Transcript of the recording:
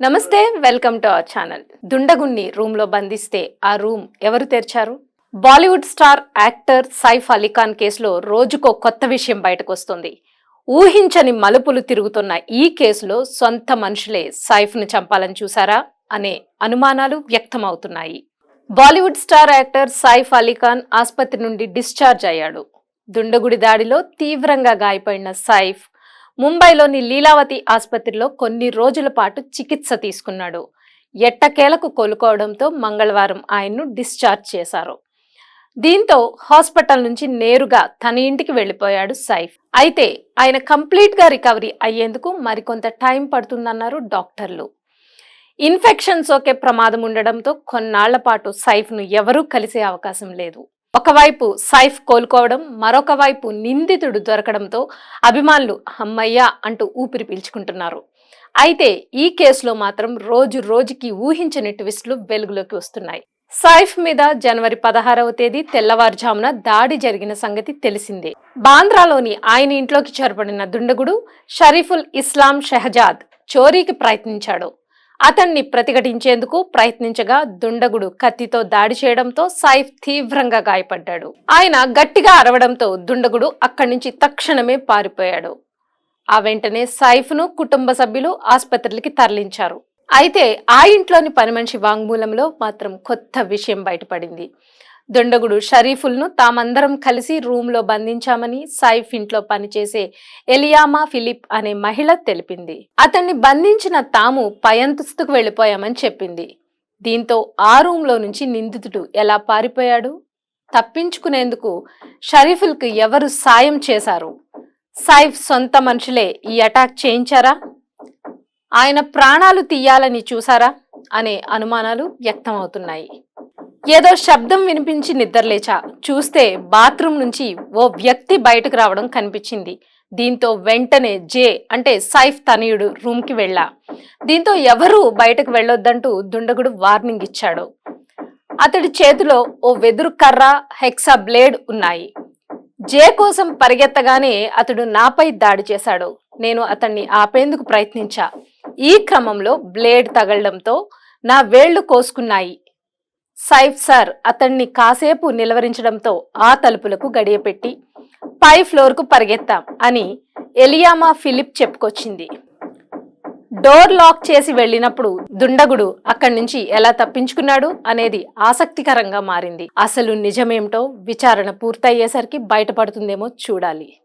నమస్తే, welcome to our channel. దుండగుణ్ణి room లో బంధిస్తే ఆ రూమ్ ఎవరు తెరిచారు? Bollywood star actor Saif Ali Khan కేసులో రోజుకో కొత్త విషయం బయటకు వస్తుంది. ఊహించని మలుపులు తిరుగుతున్న ఈ కేసులో సొంత మనుషులే సైఫ్ ను చంపాలని చూసారా అనే అనుమానాలు వ్యక్తమవుతున్నాయి. బాలీవుడ్ స్టార్ యాక్టర్ సైఫ్ అలీఖాన్ ఆసుపత్రి నుండి డిశ్చార్జ్ అయ్యాడు. దుండగుడి దాడిలో తీవ్రంగా గాయపడిన సైఫ్ ముంబైలోని లీలావతి ఆసుపత్రిలో కొన్ని రోజుల పాటు చికిత్స తీసుకున్నాడు. ఎట్టకేలకు కోలుకోవడంతో మంగళవారం ఆయన్ను డిశ్చార్జ్ చేశారు. దీంతో హాస్పిటల్ నుంచి నేరుగా తన ఇంటికి వెళ్లిపోయాడు సైఫ్. అయితే ఆయన కంప్లీట్ గా రికవరీ అయ్యేందుకు మరికొంత టైం పడుతుందన్నారు డాక్టర్లు. ఇన్ఫెక్షన్ సోకే ప్రమాదం ఉండడంతో కొన్నాళ్ల పాటు సైఫ్ ను ఎవరూ కలిసే అవకాశం లేదు. ఒకవైపు సైఫ్ కోలుకోవడం, మరొక వైపు నిందితుడు దొరకడంతో అభిమానులు అమ్మయ్యా అంటూ ఊపిరి పీల్చుకుంటున్నారు. అయితే ఈ కేసులో మాత్రం రోజు రోజుకి ఊహించని ట్విస్టులు వెలుగులోకి వస్తున్నాయి. సైఫ్ మీద జనవరి 16వ తేదీ తెల్లవారుజామున దాడి జరిగిన సంగతి తెలిసిందే. బాంద్రాలోని ఆయన ఇంట్లోకి చొరబడిన దుండగుడు షరీఫుల్ ఇస్లాం షెహజాద్ చోరీకి ప్రయత్నించాడు. అతన్ని ప్రతిఘటించేందుకు ప్రయత్నించగా దుండగుడు కత్తితో దాడి చేయడంతో సైఫ్ తీవ్రంగా గాయపడ్డాడు. ఆయన గట్టిగా అరవడంతో దుండగుడు అక్కడి నుంచి తక్షణమే పారిపోయాడు. ఆ వెంటనే సైఫ్ ను కుటుంబ సభ్యులు ఆసుపత్రికి తరలించారు. అయితే ఆ ఇంట్లోని పని మనిషి వాంగ్మూలంలో మాత్రం కొత్త విషయం బయటపడింది. దుండగుడు షరీఫుల్ ను తామందరం కలిసి రూమ్ లో బంధించామని సైఫ్ ఇంట్లో పనిచేసే ఎలియామా ఫిలిప్ అనే మహిళ తెలిపింది. అతన్ని బంధించిన తాము పై అంతస్తుకు వెళ్లిపోయామని చెప్పింది. దీంతో ఆ రూమ్ లో నుంచి నిందితుడు ఎలా పారిపోయాడు? తప్పించుకునేందుకు షరీఫుల్ కు ఎవరు సాయం చేశారు? సైఫ్ సొంత మనుషులే ఈ అటాక్ చేయించారా? ఆయన ప్రాణాలు తీయాలని చూసారా అనే అనుమానాలు వ్యక్తమవుతున్నాయి. ఏదో శబ్దం వినిపించి నిద్రలేచా, చూస్తే బాత్రూమ్ నుంచి ఓ వ్యక్తి బయటకు రావడం కనిపించింది. దీంతో వెంటనే జే అంటే సైఫ్ తనయుడు రూమ్ కి వెళ్ళా. దీంతో ఎవరూ బయటకు వెళ్ళొద్దంటూ దుండగుడు వార్నింగ్ ఇచ్చాడు. అతడి చేతిలో ఓ వెదురు కర్ర, హెక్సా బ్లేడ్ ఉన్నాయి. జే కోసం పరిగెత్తగానే అతడు నాపై దాడి చేశాడు. నేను అతన్ని ఆపేందుకు ప్రయత్నించా. ఈ క్రమంలో బ్లేడ్ తగలడంతో నా వేళ్లు కోసుకున్నాయి. సైఫ్ సార్ అతన్ని కాసేపు నిలవరించడంతో ఆ తలుపులకు గడియపెట్టి పై ఫ్లోర్ కు పరిగెత్తాం అని ఎలియామా ఫిలిప్ చెప్పుకొచ్చింది. డోర్ లాక్ చేసి వెళ్ళినప్పుడు దుండగుడు అక్కడి నుంచి ఎలా తప్పించుకున్నాడు అనేది ఆసక్తికరంగా మారింది. అసలు నిజమేమిటో విచారణ పూర్తయ్యేసరికి బయటపడుతుందేమో చూడాలి.